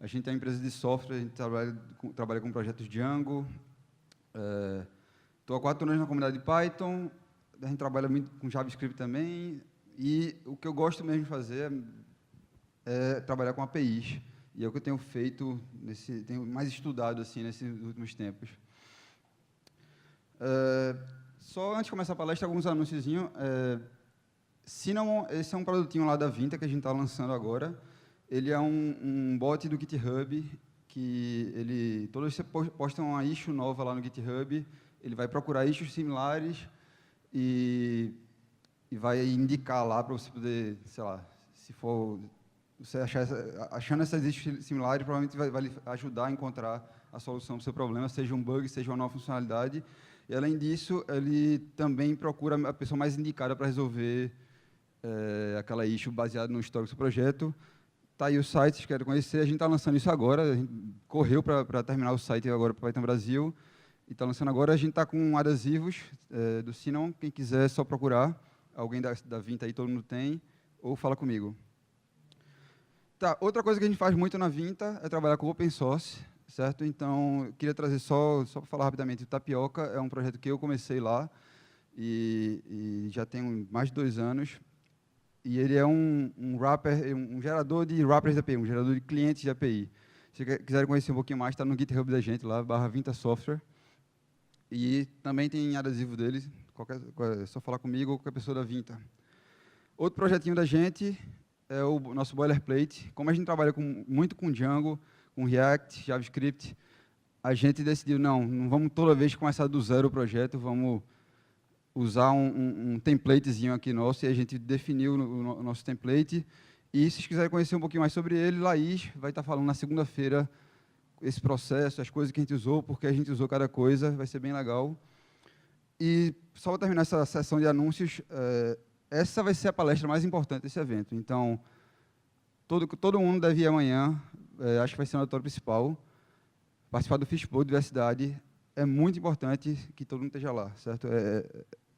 A gente é uma empresa de software, a gente trabalha com projetos Django. Estou há 4 anos na comunidade de Python, a gente trabalha muito com JavaScript também, e o que eu gosto mesmo de fazer é trabalhar com APIs. E é o que eu tenho feito, tenho mais estudado assim, nesses últimos tempos. Só antes de começar a palestra, alguns anúnciozinhos. Cinnamon, esse é um produtinho lá da Vinta que a gente está lançando agora. Ele é um bot do GitHub, que toda vez que você posta uma issue nova lá no GitHub, ele vai procurar issues similares e vai indicar lá para você poder, sei lá, se for você achando essas issues similares, provavelmente vai lhe ajudar a encontrar a solução para o seu problema, seja um bug, seja uma nova funcionalidade. E, além disso, ele também procura a pessoa mais indicada para resolver aquela issue baseada no histórico do seu projeto. Está aí o site, se querem conhecer. A gente está lançando isso agora, a gente correu para terminar o site agora para o Python Brasil. E está lançando agora. A gente está com adesivos do Cinnamon. Quem quiser, é só procurar. Alguém da Vinta aí, todo mundo tem. Ou fala comigo. Tá, outra coisa que a gente faz muito na Vinta é trabalhar com open source, certo? Então, eu queria trazer só para falar rapidamente, o Tapioca é um projeto que eu comecei lá e já tem mais de 2 anos. E ele é um wrapper, um gerador de wrappers de API, um gerador de clientes de API. Se quiserem conhecer um pouquinho mais, está no GitHub da gente lá, /Vinta Software. E também tem adesivo deles, é só falar comigo ou qualquer pessoa da Vinta. Outro projetinho da gente é o nosso boilerplate. Como a gente trabalha muito com Django, com React, JavaScript, a gente decidiu, não vamos toda vez começar do zero o projeto, vamos usar um templatezinho aqui nosso, e a gente definiu o nosso template. E, se vocês quiserem conhecer um pouquinho mais sobre ele, Laís vai estar falando na segunda-feira esse processo, as coisas que a gente usou, porque a gente usou cada coisa, vai ser bem legal. E, só para terminar essa sessão de anúncios, essa vai ser a palestra mais importante desse evento. Então, todo mundo deve ir amanhã, acho que vai ser no auditório principal, participar do Fishbowl Diversidade. É muito importante que todo mundo esteja lá, certo?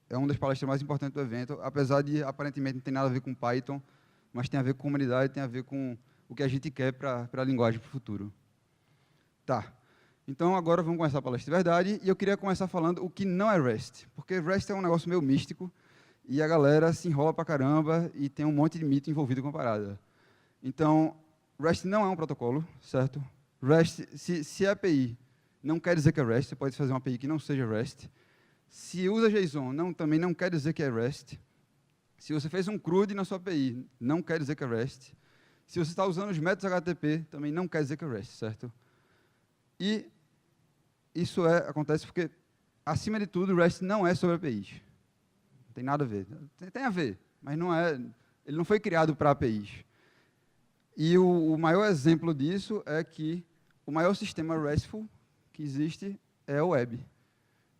É uma das palestras mais importantes do evento, apesar de, aparentemente, não ter nada a ver com Python, mas tem a ver com comunidade, tem a ver com o que a gente quer para a linguagem para o futuro. Tá. Então, agora vamos começar a palestra de verdade, e eu queria começar falando o que não é REST, porque REST é um negócio meio místico, e a galera se enrola pra caramba, e tem um monte de mito envolvido com a parada. Então, REST não é um protocolo, certo? REST, se é API, não quer dizer que é REST, você pode fazer uma API que não seja REST. Se usa JSON, também não quer dizer que é REST. Se você fez um CRUD na sua API, não quer dizer que é REST. Se você está usando os métodos HTTP, também não quer dizer que é REST, certo? E isso acontece porque, acima de tudo, o REST não é sobre APIs. Não tem nada a ver. Tem a ver, mas não é. Ele não foi criado para APIs. E o maior exemplo disso é que o maior sistema RESTful que existe é o web.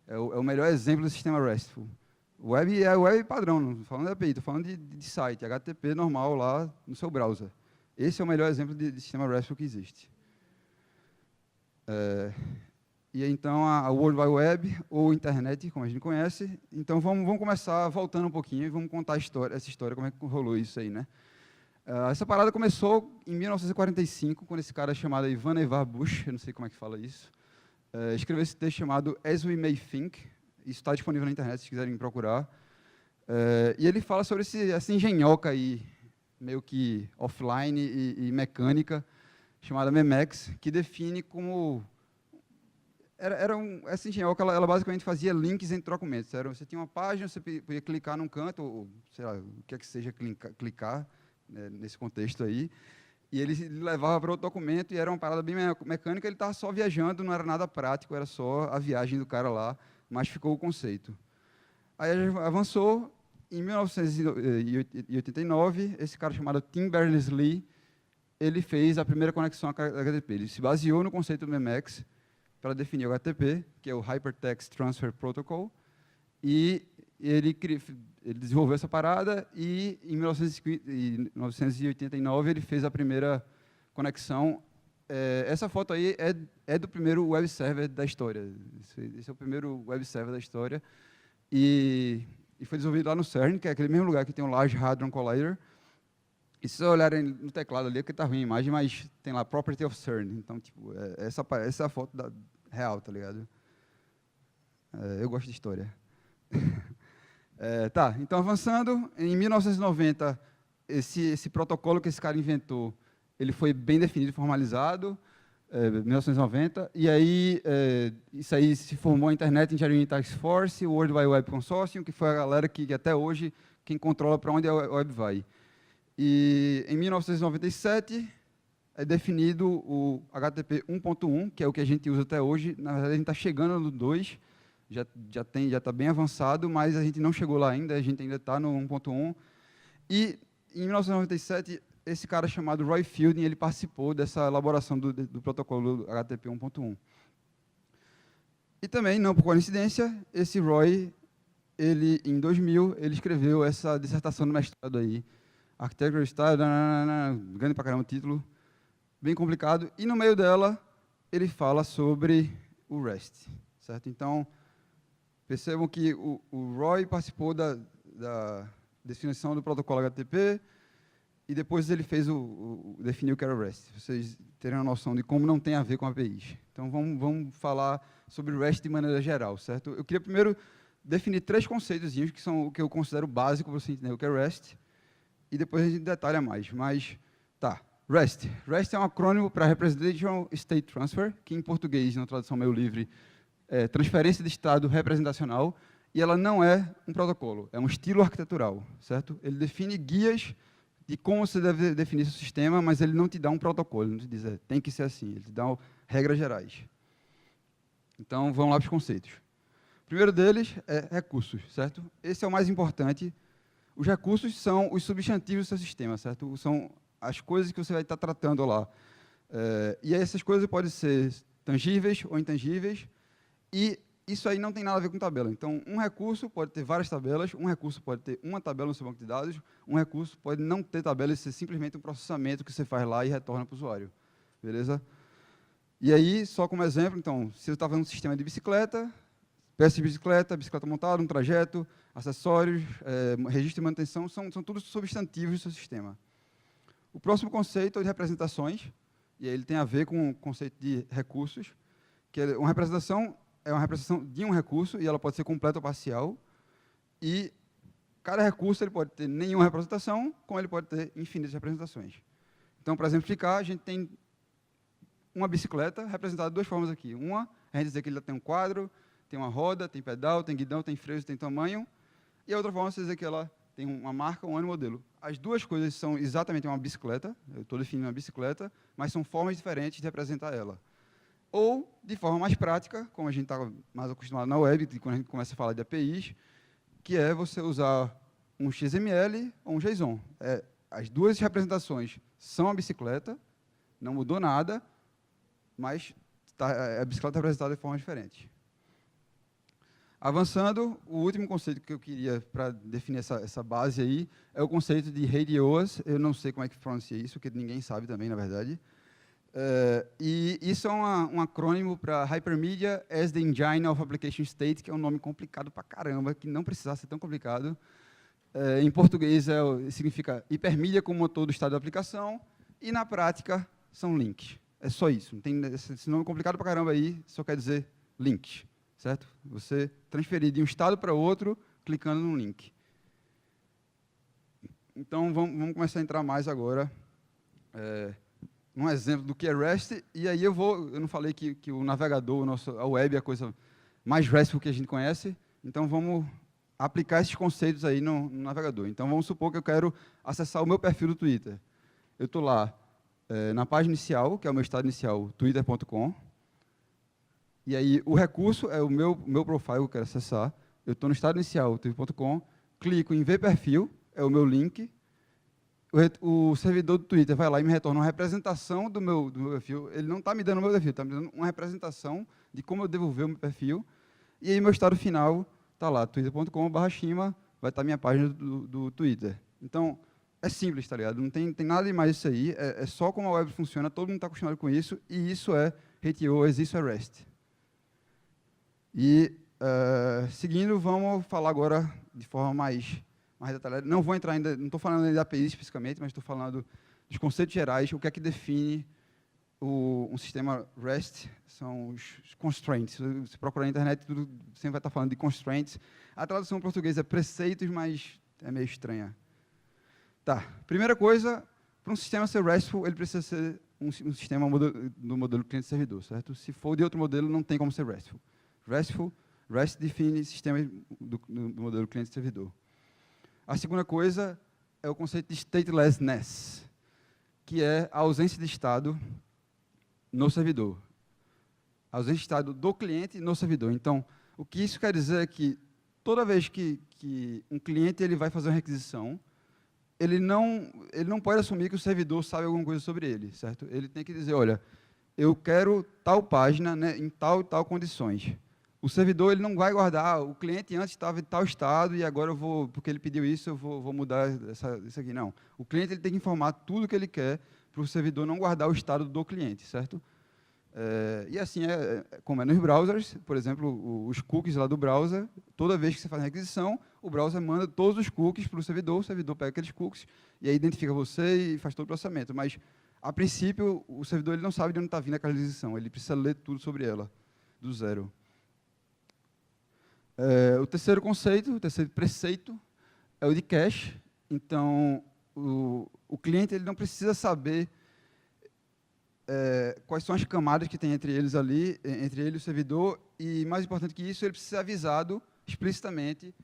É o melhor exemplo do sistema RESTful. O web é o web padrão, não estou falando de API, estou falando de site, HTTP normal lá no seu browser. Esse é o melhor exemplo de sistema RESTful que existe. E então a World Wide Web, ou internet, como a gente conhece. Então vamos começar voltando um pouquinho e vamos contar essa história, como é que rolou isso aí, né? Essa parada começou em 1945, quando esse cara chamado Ivan Evar Bush, eu não sei como é que fala isso, escreveu esse texto chamado As We May Think. Isso está disponível na internet, se quiserem procurar. E ele fala sobre essa engenhoca aí, meio que offline e mecânica, chamada Memex, que define como... essa engenhoca, ela basicamente fazia links entre documentos. Você tinha uma página, você podia clicar num canto, ou sei lá, o que é que seja clicar, né, nesse contexto aí, e ele levava para outro documento, e era uma parada bem mecânica, ele estava só viajando, não era nada prático, era só a viagem do cara lá, mas ficou o conceito. Aí avançou, em 1989, esse cara chamado Tim Berners-Lee, ele fez a primeira conexão a HTTP. Ele se baseou no conceito do Memex para definir o HTTP, que é o Hypertext Transfer Protocol, e ele desenvolveu essa parada, e em 1989 ele fez a primeira conexão. Essa foto aí é do primeiro web server da história. Esse é o primeiro web server da história. E foi desenvolvido lá no CERN, que é aquele mesmo lugar que tem o Large Hadron Collider. E se vocês olharem no teclado ali, é que está ruim a imagem, mas tem lá Property of CERN. Então, tipo, essa é a foto real, tá ligado? Eu gosto de história. Tá, então avançando, em 1990, esse protocolo que esse cara inventou, ele foi bem definido, formalizado, 1990, e aí isso aí se formou a Internet Engineering Task Force, o World Wide Web Consortium, que foi a galera que até hoje quem controla para onde a web vai. E em 1997 é definido o HTTP 1.1, que é o que a gente usa até hoje. Na verdade, a gente está chegando no 2, já está bem avançado, mas a gente não chegou lá ainda, a gente ainda está no 1.1. E em 1997, esse cara chamado Roy Fielding, ele participou dessa elaboração do protocolo HTTP 1.1. E também, não por coincidência, esse Roy, em 2000, ele escreveu essa dissertação no mestrado aí, Architecture Style, grande pra caramba o título, bem complicado, e no meio dela ele fala sobre o REST, certo? Então, percebam que o Roy participou da definição do protocolo HTTP e depois ele fez definiu o que era o REST, vocês terem uma noção de como não tem a ver com APIs. Então, vamos falar sobre o REST de maneira geral, certo? Eu queria primeiro definir 3 conceitos que são o que eu considero básico para você entender o que é REST, e depois a gente detalha mais. Mas, tá, REST. REST é um acrônimo para Representational State Transfer, que em português, na tradução meio livre, é transferência de estado representacional, e ela não é um protocolo, é um estilo arquitetural, certo? Ele define guias de como você deve definir seu sistema, mas ele não te dá um protocolo, ele não te diz, tem que ser assim, ele te dá regras gerais. Então, vamos lá para os conceitos. O primeiro deles é recursos, certo? Esse é o mais importante. Os recursos são os substantivos do seu sistema, certo? São as coisas que você vai estar tratando lá. E essas coisas podem ser tangíveis ou intangíveis, e isso aí não tem nada a ver com tabela. Então, um recurso pode ter várias tabelas, um recurso pode ter uma tabela no seu banco de dados, um recurso pode não ter tabela e ser simplesmente um processamento que você faz lá e retorna para o usuário. Beleza? E aí, só como exemplo, então, se você está fazendo um sistema de bicicleta, peça de bicicleta, bicicleta montada, um trajeto, acessórios, registro e manutenção, são todos substantivos do seu sistema. O próximo conceito é de representações, e aí ele tem a ver com o conceito de recursos, que uma representação é uma representação de um recurso, e ela pode ser completa ou parcial, e cada recurso ele pode ter nenhuma representação, como ele pode ter infinitas representações. Então, para exemplificar, a gente tem uma bicicleta representada de 2 formas aqui. Uma, a gente dizer que ele tem um quadro, tem uma roda, tem pedal, tem guidão, tem freio, tem tamanho. E a outra forma é você dizer que ela tem uma marca, um ano e modelo. As duas coisas são exatamente uma bicicleta, eu estou definindo uma bicicleta, mas são formas diferentes de representar ela. Ou, de forma mais prática, como a gente está mais acostumado na web, quando a gente começa a falar de APIs, que é você usar um XML ou um JSON. As duas representações são a bicicleta, não mudou nada, mas a bicicleta é representada de forma diferente. Avançando, o último conceito que eu queria para definir essa base aí é o conceito de RADIOS. Eu não sei como é que pronuncia isso, porque ninguém sabe também, na verdade. E isso é um acrônimo para Hypermedia as the Engine of Application State, que é um nome complicado para caramba, que não precisava ser tão complicado. Em português significa hipermídia como motor do estado da aplicação, e na prática são links. É só isso. Não tem esse nome complicado para caramba aí, só quer dizer links. Certo? Você transferir de um estado para outro, clicando num link. Então, vamos começar a entrar mais agora num exemplo do que é REST, e aí eu não falei que o navegador, a web é a coisa mais RESTful que a gente conhece, então vamos aplicar esses conceitos aí no navegador. Então, vamos supor que eu quero acessar o meu perfil do Twitter. Eu estou lá na página inicial, que é o meu estado inicial, twitter.com, e aí, o recurso é o meu profile que eu quero acessar. Eu estou no estado inicial, twitter.com, clico em ver perfil, é o meu link. O servidor do Twitter vai lá e me retorna uma representação do meu perfil. Ele não está me dando o meu perfil, está me dando uma representação de como eu devo ver o meu perfil. E aí, meu estado final está lá, twitter.com/Shima, vai estar a minha página do Twitter. Então, é simples, tá ligado? Não tem nada de mais isso aí. É só como a web funciona, todo mundo está acostumado com isso, e isso é RTOS, isso é REST. E, seguindo, vamos falar agora de forma mais mais detalhada. Não vou entrar ainda, não estou falando ainda da API especificamente, mas estou falando dos conceitos gerais, o que é que define um sistema REST, são os constraints. Se você procurar na internet, tudo sempre vai estar falando de constraints. A tradução em português é preceitos, mas é meio estranha. Tá, primeira coisa, para um sistema ser RESTful, ele precisa ser um sistema do modelo cliente-servidor, certo? Se for de outro modelo, não tem como ser RESTful. REST define sistemas do modelo cliente-servidor. A segunda coisa é o conceito de statelessness, que é a ausência de estado no servidor. A ausência de estado do cliente no servidor. Então, o que isso quer dizer é que toda vez que um cliente ele vai fazer uma requisição, ele não pode assumir que o servidor sabe alguma coisa sobre ele, certo? Ele tem que dizer, olha, eu quero tal página, né, em tal e tal condições. O servidor ele não vai guardar, o cliente antes estava em tal estado e agora eu vou, porque ele pediu isso, eu vou mudar isso aqui. Não. O cliente ele tem que informar tudo o que ele quer para o servidor não guardar o estado do cliente, certo? E assim, como é nos browsers, por exemplo, os cookies lá do browser, toda vez que você faz uma requisição, o browser manda todos os cookies para o servidor pega aqueles cookies e aí identifica você e faz todo o processamento. Mas, a princípio, o servidor ele não sabe de onde está vindo aquela requisição, ele precisa ler tudo sobre ela, do zero. O terceiro conceito, o terceiro preceito, é o de cache. Então, o cliente ele não precisa saber quais são as camadas que tem entre eles ali, entre ele e o servidor, e mais importante que isso, ele precisa ser avisado explicitamente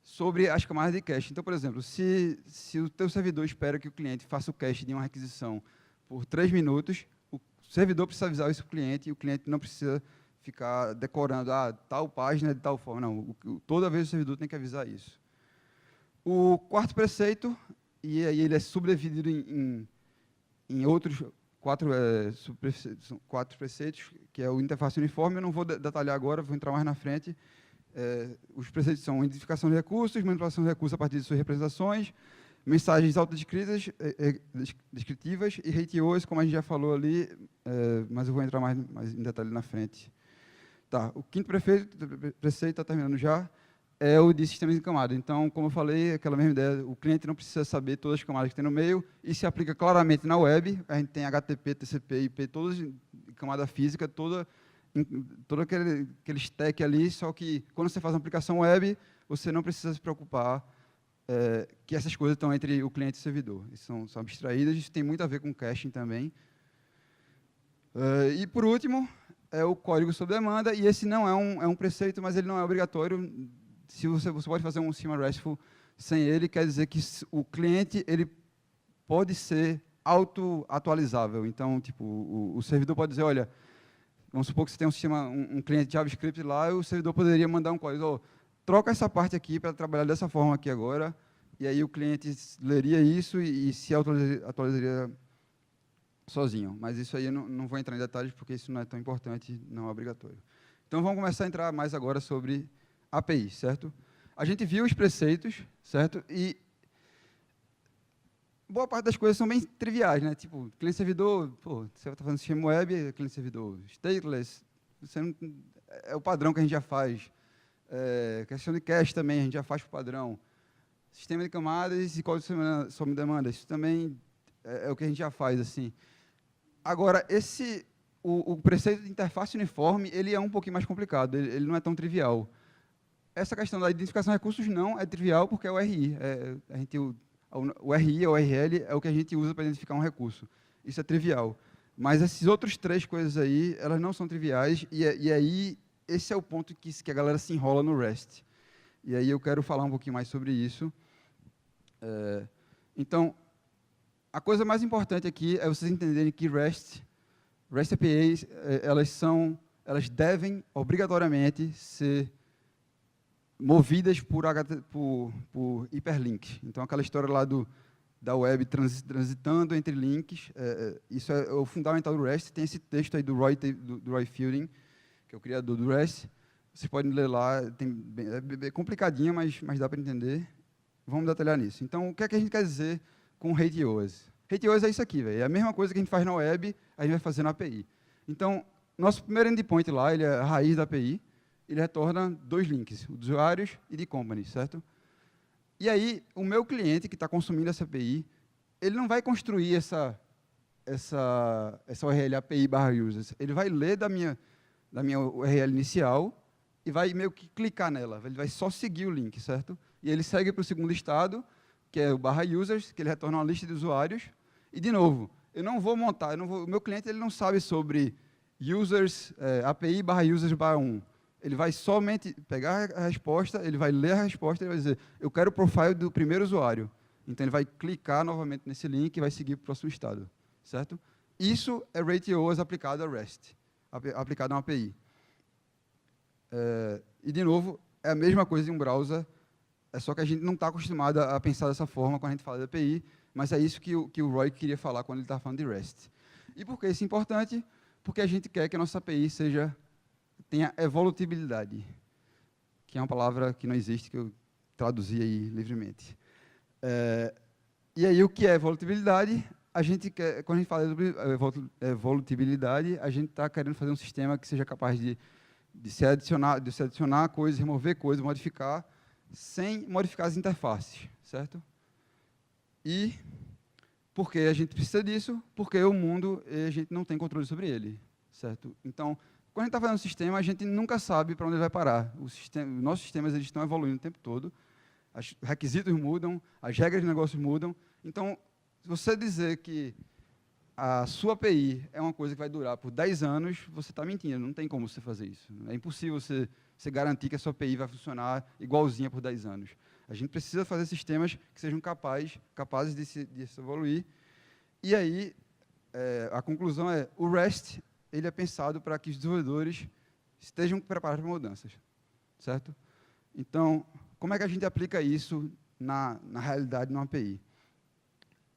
sobre as camadas de cache. Então, por exemplo, se o teu servidor espera que o cliente faça o cache de uma requisição por 3 minutos, o servidor precisa avisar isso para o cliente, e o cliente não precisa ficar decorando, tal página de tal forma. Não, toda vez o servidor tem que avisar isso. O quarto preceito, e aí ele é subdividido em outros quatro preceitos, que é o interface uniforme. Eu não vou detalhar agora, vou entrar mais na frente. Os preceitos são identificação de recursos, manipulação de recursos a partir de suas representações, mensagens autodescritas, descritivas e RTOs, como a gente já falou ali, mas eu vou entrar mais em detalhe na frente. Tá, o quinto preceito, está terminando já, é o de sistemas em camada. Então, como eu falei, aquela mesma ideia, o cliente não precisa saber todas as camadas que tem no meio, e se aplica claramente na web. A gente tem HTTP, TCP, IP, todas em camada física, todo aquele stack ali, só que quando você faz uma aplicação web, você não precisa se preocupar que essas coisas estão entre o cliente e o servidor. São abstraídas, isso tem muito a ver com caching também. E, por último, é o código sob demanda, e esse não é um preceito, mas ele não é obrigatório. Se você pode fazer um sistema RESTful sem ele, quer dizer que o cliente ele pode ser auto-atualizável. Então, tipo, o servidor pode dizer, olha, vamos supor que você tem um cliente JavaScript lá, e o servidor poderia mandar um código, troca essa parte aqui para trabalhar dessa forma aqui agora, e aí o cliente leria isso e se atualizaria sozinho. Mas isso aí eu não vou entrar em detalhes, porque isso não é tão importante, não é obrigatório. Então, vamos começar a entrar mais agora sobre API, certo? A gente viu os preceitos, certo? E boa parte das coisas são bem triviais, né? Tipo, cliente-servidor, você está fazendo sistema web, cliente-servidor, stateless, é o padrão que a gente já faz. Questão de cache também, a gente já faz por padrão. Sistema de camadas e código sob demanda, isso também é o que a gente já faz, assim. Agora, o preceito de interface uniforme, ele é um pouquinho mais complicado, ele não é tão trivial. Essa questão da identificação de recursos não é trivial, porque é o RI. O RI, ou URL, é o que a gente usa para identificar um recurso. Isso é trivial. Mas essas outras 3 coisas aí, elas não são triviais, e aí esse é o ponto que a galera se enrola no REST. E aí eu quero falar um pouquinho mais sobre isso. Então, a coisa mais importante aqui é vocês entenderem que REST APIs, elas devem obrigatoriamente ser movidas por hiperlinks. Então, aquela história lá da web transitando entre links, isso é o fundamental do REST. Tem esse texto aí do Roy Fielding, que é o criador do REST. Vocês podem ler lá, é complicadinho, mas dá para entender. Vamos detalhar nisso. Então, o que é que a gente quer dizer com RateOS? RateOS é isso aqui, véio. É a mesma coisa que a gente faz na web, a gente vai fazer na API. Então, nosso primeiro endpoint lá, ele é a raiz da API, ele retorna 2 links, de usuários e de company, certo? E aí, o meu cliente que está consumindo essa API, ele não vai construir essa URL API /users. Ele vai ler da minha URL inicial e vai meio que clicar nela. Ele vai só seguir o link, certo? E ele segue para o segundo estado, que é o /users, que ele retorna uma lista de usuários. E, de novo, eu não vou montar, o meu cliente ele não sabe sobre users, API /users/1. Ele vai somente pegar a resposta, ele vai ler a resposta e vai dizer, eu quero o profile do primeiro usuário. Então, ele vai clicar novamente nesse link e vai seguir para o próximo estado, certo? Isso é Rate OAuth aplicado a REST, aplicado a uma API. E, de novo, é a mesma coisa em um browser, é só que a gente não está acostumado a pensar dessa forma quando a gente fala de API, mas é isso que o Roy queria falar quando ele estava falando de REST. E por que isso é importante? Porque a gente quer que a nossa API tenha evolutibilidade, que é uma palavra que não existe, que eu traduzi aí livremente. E aí, o que é evolutibilidade? A gente quer, quando a gente fala sobre evolutibilidade, a gente está querendo fazer um sistema que seja capaz de se adicionar coisas, remover coisas, modificar, sem modificar as interfaces, certo? E por que a gente precisa disso? Porque o mundo, a gente não tem controle sobre ele, certo? Então, quando a gente está fazendo um sistema, a gente nunca sabe para onde ele vai parar. Os nossos sistemas eles estão evoluindo o tempo todo, os requisitos mudam, as regras de negócio mudam. Então, se você dizer que a sua API é uma coisa que vai durar por 10 anos, você está mentindo, não tem como você fazer isso. É impossível você garantir que a sua API vai funcionar igualzinha por 10 anos. A gente precisa fazer sistemas que sejam capazes de se evoluir. E aí, a conclusão é, o REST ele é pensado para que os desenvolvedores estejam preparados para mudanças, certo? Então, como é que a gente aplica isso na realidade numa API?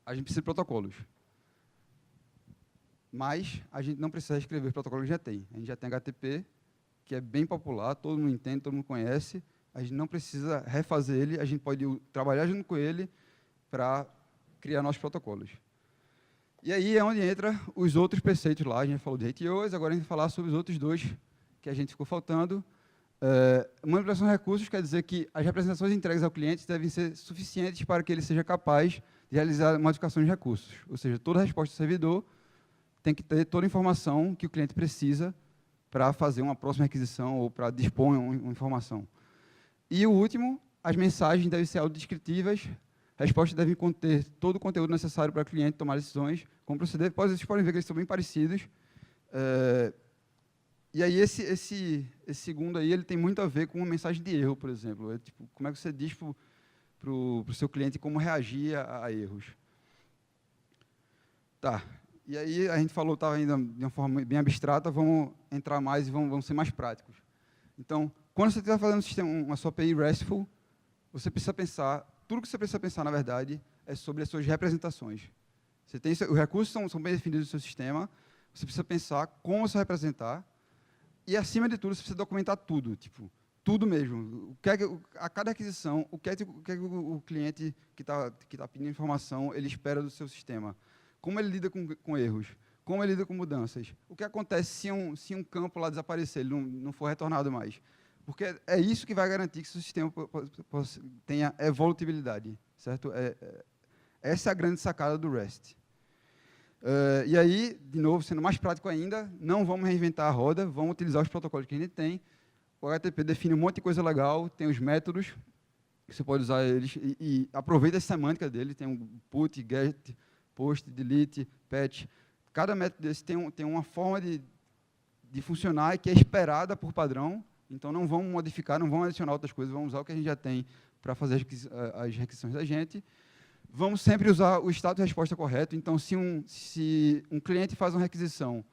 A gente precisa de protocolos. Mas a gente não precisa escrever os protocolos que já tem. A gente já tem HTTP, que é bem popular, todo mundo entende, todo mundo conhece. A gente não precisa refazer ele, a gente pode trabalhar junto com ele para criar nossos protocolos. E aí é onde entra os outros preceitos lá. A gente falou de Rate OAuth, agora a gente vai falar sobre os outros dois que a gente ficou faltando. Manipulação de recursos quer dizer que as representações entregues ao cliente devem ser suficientes para que ele seja capaz de realizar modificações de recursos. Ou seja, toda resposta do servidor tem que ter toda a informação que o cliente precisa para fazer uma próxima requisição ou para dispor uma informação. E o último, as mensagens devem ser autodescritivas, respostas devem conter todo o conteúdo necessário para o cliente tomar decisões, como proceder. Vocês podem ver que eles são bem parecidos. E aí, esse segundo aí, ele tem muito a ver com uma mensagem de erro, por exemplo. Tipo, como é que você diz para o seu cliente como reagir a erros. Tá. E aí, a gente falou, estava ainda de uma forma bem abstrata, vamos entrar mais e vamos ser mais práticos. Então, quando você está fazendo uma sua API RESTful, você precisa pensar, tudo que você precisa pensar, na verdade, é sobre as suas representações. Os recursos são bem definidos no seu sistema, você precisa pensar como você vai representar, e, acima de tudo, você precisa documentar tudo, tipo, tudo mesmo. A cada aquisição, o que o cliente que está pedindo informação, ele espera do seu sistema. Como ele lida com erros, como ele lida com mudanças. O que acontece se um campo lá desaparecer, ele não for retornado mais. Porque é isso que vai garantir que o seu sistema tenha evolutibilidade, certo? Essa é a grande sacada do REST. E aí, de novo, sendo mais prático ainda, não vamos reinventar a roda, vamos utilizar os protocolos que a gente tem. O HTTP define um monte de coisa legal, tem os métodos, que você pode usar eles, e aproveita a semântica dele, tem um put, get, post, delete, patch. Cada método desse tem uma forma de funcionar que é esperada por padrão, então não vamos modificar, não vamos adicionar outras coisas, vamos usar o que a gente já tem para fazer as requisições da gente. Vamos sempre usar o estado de resposta correto, então se um cliente faz uma requisição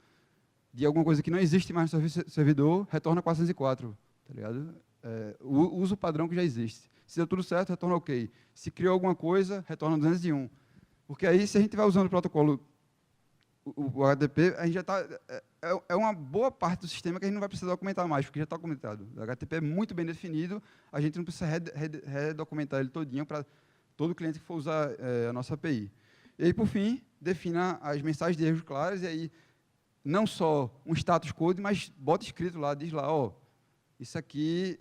de alguma coisa que não existe mais no servidor, retorna 404, tá ligado? Usa o padrão que já existe. Se deu tudo certo, retorna OK. Se criou alguma coisa, retorna 201. Porque aí, se a gente vai usando o protocolo, o HTTP, a gente já está... É uma boa parte do sistema que a gente não vai precisar documentar mais, porque já está documentado. O HTTP é muito bem definido, a gente não precisa redocumentar ele todinho para todo cliente que for usar a nossa API. E aí, por fim, defina as mensagens de erros claras, e aí, não só um status code, mas bota escrito lá, diz lá, ó, isso aqui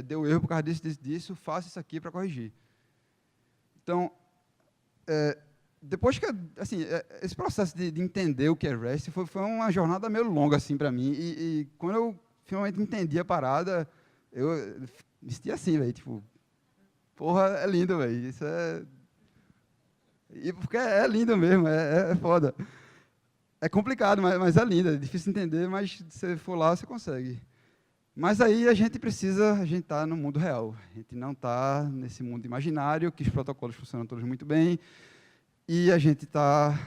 deu erro por causa disso, faça isso aqui para corrigir. Então, depois que, assim, esse processo de entender o que é REST foi uma jornada meio longa, assim, para mim. E quando eu finalmente entendi a parada, eu me senti assim, velho, tipo, porra, é lindo, velho. Isso é... E porque é lindo mesmo, é foda. É complicado, mas é lindo, é difícil de entender, mas se você for lá, você consegue. Mas aí a gente está no mundo real. A gente não está nesse mundo imaginário, que os protocolos funcionam todos muito bem, e a gente está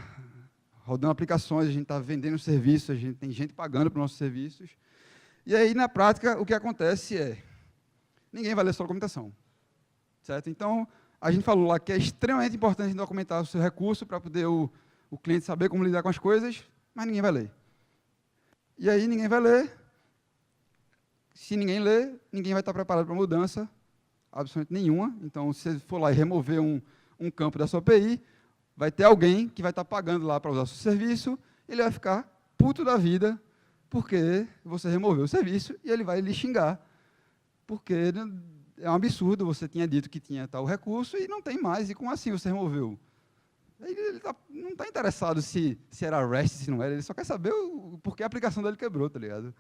rodando aplicações, a gente está vendendo serviços, a gente tem gente pagando por nossos serviços. E aí, na prática, o que acontece é, ninguém vai ler sua documentação. Certo? Então, a gente falou lá que é extremamente importante documentar o seu recurso para poder o cliente saber como lidar com as coisas, mas ninguém vai ler. E aí, ninguém vai ler. Se ninguém lê, ninguém vai estar preparado para mudança, absolutamente nenhuma. Então, se você for lá e remover um campo da sua API, vai ter alguém que vai estar pagando lá para usar o seu serviço, ele vai ficar puto da vida, porque você removeu o serviço, e ele vai lhe xingar, porque é um absurdo, você tinha dito que tinha tal recurso, e não tem mais, e como assim você removeu? Ele não está interessado se era REST, se não era, ele só quer saber por que a aplicação dele quebrou, tá ligado?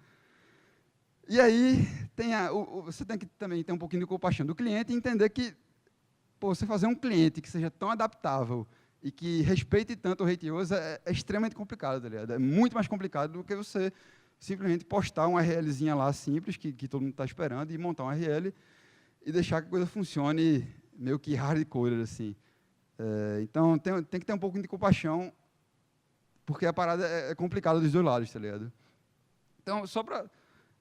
E aí, você tem que também ter um pouquinho de compaixão do cliente e entender que, pô, você fazer um cliente que seja tão adaptável e que respeite tanto o rate use é extremamente complicado, tá ligado? É muito mais complicado do que você simplesmente postar uma URLzinha lá simples, que todo mundo está esperando, e montar uma URL e deixar que a coisa funcione meio que hardcore, assim. Então, tem que ter um pouquinho de compaixão, porque a parada é complicada dos dois lados, tá ligado? Então, só para...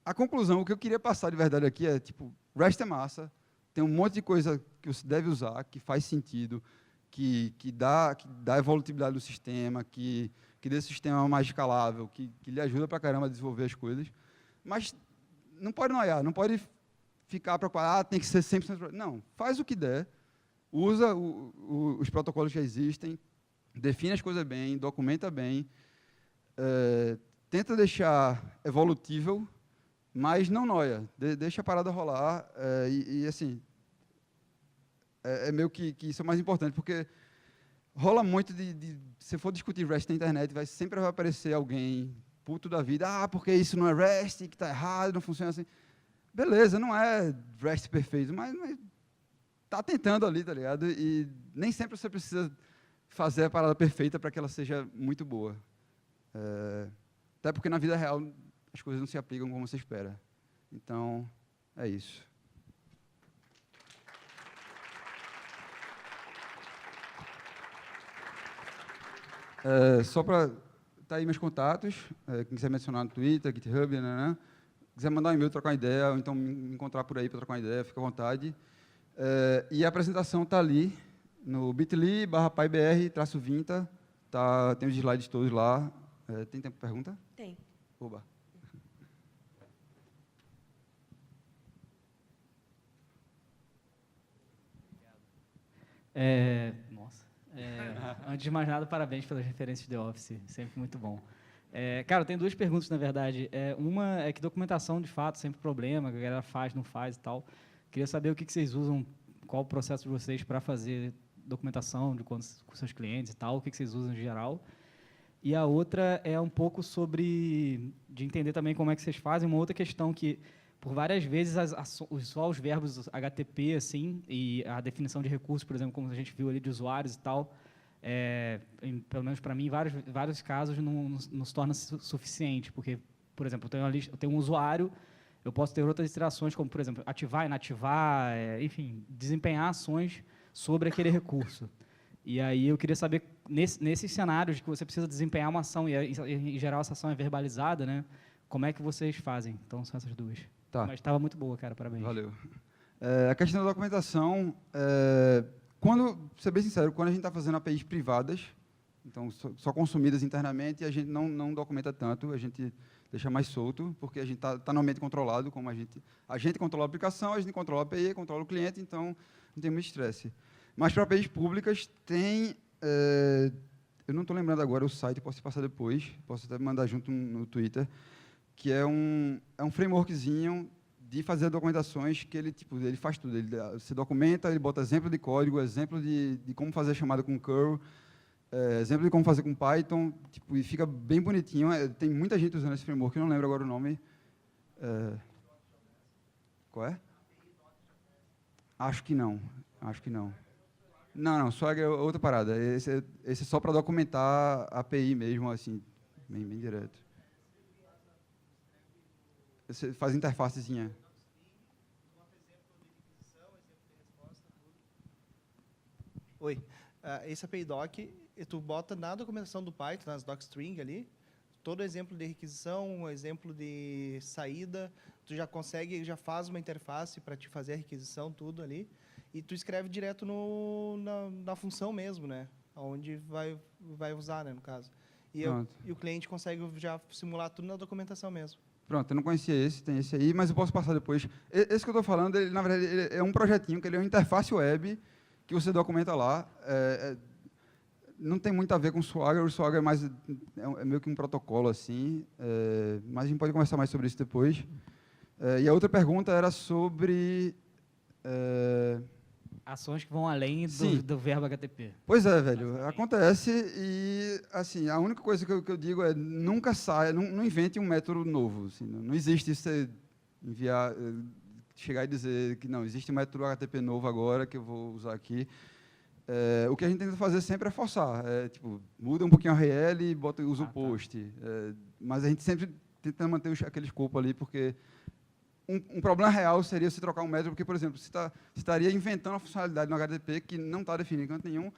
A conclusão, o que eu queria passar de verdade aqui é, tipo, REST é massa, tem um monte de coisa que você deve usar, que faz sentido, que dá evolutividade do sistema, que deixa o sistema mais escalável, que lhe ajuda pra caramba a desenvolver as coisas, mas não pode noiar, não pode ficar preocupado, tem que ser 100%... Não, faz o que der, usa os protocolos que existem, define as coisas bem, documenta bem, tenta deixar evolutível, mas não noia, deixa a parada rolar, assim, meio que isso é o mais importante, porque rola muito se for discutir REST na internet, sempre vai aparecer alguém puto da vida, porque isso não é REST, que está errado, não funciona assim. Beleza, não é REST perfeito, mas está tentando ali, tá ligado? E nem sempre você precisa fazer a parada perfeita para que ela seja muito boa. Até porque na vida real as coisas não se aplicam como você espera. Então, é isso. Só para... Tá aí meus contatos, quem quiser me adicionar no Twitter, GitHub, né? Quiser mandar um e-mail, trocar uma ideia, ou então me encontrar por aí para trocar uma ideia, fica à vontade. E a apresentação está ali, no bit.ly/pybr-vinta, tem os slides todos lá. Tem tempo para pergunta? Tem. Oba. Antes de mais nada, parabéns pelas referências de Office, sempre muito bom. Cara, eu tenho duas perguntas, na verdade. Uma é que documentação, de fato, sempre problema, que a galera faz, não faz e tal. Queria saber o que vocês usam, qual o processo de vocês para fazer documentação com seus clientes e tal, o que vocês usam em geral. E a outra é um pouco sobre, de entender também como é que vocês fazem, uma outra questão que, por várias vezes, só os verbos HTTP, assim, e a definição de recursos, por exemplo, como a gente viu ali de usuários e tal, pelo menos para mim, em vários casos, não se torna suficiente, porque, por exemplo, eu tenho um usuário, eu posso ter outras interações, como, por exemplo, ativar, inativar, enfim, desempenhar ações sobre aquele recurso. E aí eu queria saber, nesses cenários que você precisa desempenhar uma ação, e em geral essa ação é verbalizada, né? Como é que vocês fazem? Então, são essas duas. Tá. Mas estava muito boa, cara, parabéns. Valeu. A questão da documentação, quando, ser bem sincero, quando a gente está fazendo APIs privadas, então só consumidas internamente, a gente não documenta tanto, a gente deixa mais solto, porque a gente está no ambiente controlado, como a gente controla a aplicação, a gente controla a API, controla o cliente, então não tem muito estresse. Mas para APIs públicas tem... eu não estou lembrando agora o site, posso te passar depois, posso até mandar junto no Twitter, que é um frameworkzinho de fazer documentações que ele, tipo, ele faz tudo. Ele se documenta, ele bota exemplo de código, exemplo de como fazer chamada com curl, exemplo de como fazer com Python, tipo, e fica bem bonitinho. Tem muita gente usando esse framework, eu não lembro agora o nome. Qual é? Acho que não. Não, Swagger é outra parada. Esse é só para documentar a API mesmo, assim, bem direto. Você faz interfacezinha. Oi. Esse API Doc, tu bota na documentação do Python, nas docstring ali, todo exemplo de requisição, um exemplo de saída, tu já consegue, já faz uma interface para te fazer a requisição, tudo ali, e tu escreve direto na função mesmo, né? Onde vai usar, né, no caso. E o cliente consegue já simular tudo na documentação mesmo. Pronto, eu não conhecia esse, tem esse aí, mas eu posso passar depois. Esse que eu estou falando, ele, na verdade, ele é um projetinho, que ele é uma interface web, que você documenta lá. Não tem muito a ver com o Swagger é mais é meio que um protocolo, assim, mas a gente pode conversar mais sobre isso depois. E a outra pergunta era sobre... Ações que vão além do verbo HTTP. Pois é, velho. Acontece e, assim, a única coisa que eu digo é nunca saia, não invente um método novo. Assim, não existe isso, você enviar, chegar e dizer que não, existe um método HTTP novo agora que eu vou usar aqui. O que a gente tenta fazer sempre é forçar. Tipo, muda um pouquinho a URL e usa o post. Mas a gente sempre tenta manter aquele escopo ali, porque... Um problema real seria se trocar um método, porque, por exemplo, você estaria inventando uma funcionalidade no HTTP que não está definida em canto nenhum.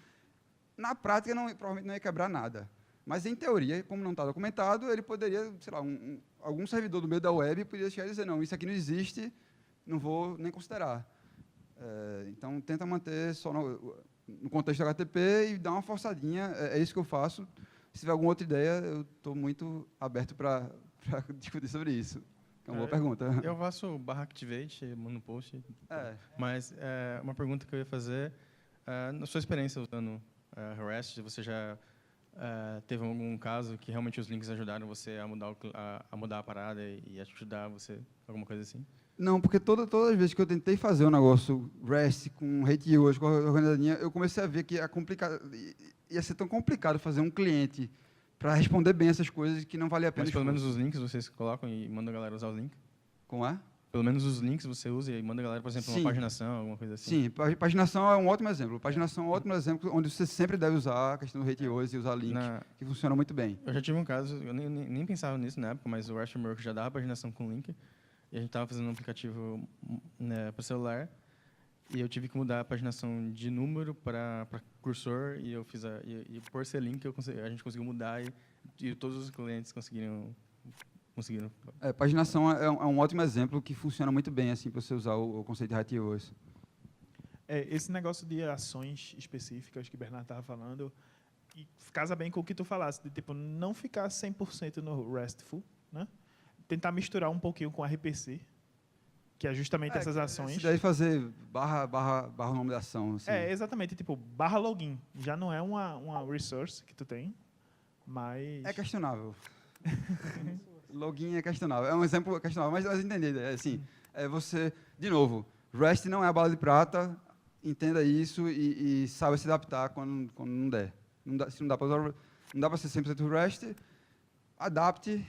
Na prática, provavelmente não ia quebrar nada. Mas, em teoria, como não está documentado, ele poderia, sei lá, algum servidor do meio da web poderia chegar e dizer, não, isso aqui não existe, não vou nem considerar. Então, tenta manter só no contexto do HTTP e dar uma forçadinha. É isso que eu faço. Se tiver alguma outra ideia, eu estou muito aberto para discutir sobre isso. É uma boa pergunta. Eu faço /activate, no post. Mas uma pergunta que eu ia fazer, na sua experiência usando REST, você já teve algum caso que realmente os links ajudaram você a mudar a parada e ajudar você, alguma coisa assim? Não, porque todas as vezes que eu tentei fazer um negócio REST com HTTP, com a organizadinha, eu comecei a ver que ia ser tão complicado fazer um cliente para responder bem essas coisas que não valia a pena. Mas pelo menos os links vocês colocam e mandam a galera usar os links? Como é? Pelo menos os links você usa e manda a galera, por exemplo, uma paginação, alguma coisa assim? Sim, paginação é um ótimo exemplo. Paginação é um ótimo exemplo onde você sempre deve usar a questão do HTTP e usar link, que funciona muito bem. Eu já tive um caso, eu nem pensava nisso na época, mas o REST Framework já dava paginação com link, e a gente estava fazendo um aplicativo para celular, e eu tive que mudar a paginação de número para cursor, e eu fiz e por ser link a gente conseguiu mudar e todos os clientes conseguiram. Paginação é um ótimo exemplo que funciona muito bem assim para você usar o conceito de HTTP. Esse negócio de ações específicas que o Bernardo estava falando, e casa bem com o que tu falasse, de tipo, não ficar 100% no RESTful, né? Tentar misturar um pouquinho com RPC, que é justamente essas ações. E daí fazer barra o nome da ação. Assim. Exatamente, tipo, /login. Já não é uma resource que tu tem, mas... É questionável. Login é questionável. É um exemplo questionável, mas entender. Assim, você, de novo, REST não é a bala de prata, entenda isso e saiba se adaptar quando não der. Se não dá para ser 100% REST, adapte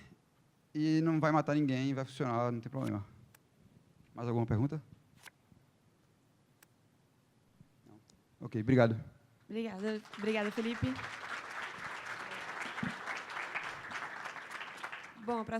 e não vai matar ninguém, vai funcionar, não tem problema. Mais alguma pergunta? Não. Ok, obrigado. Obrigada, Felipe. Bom,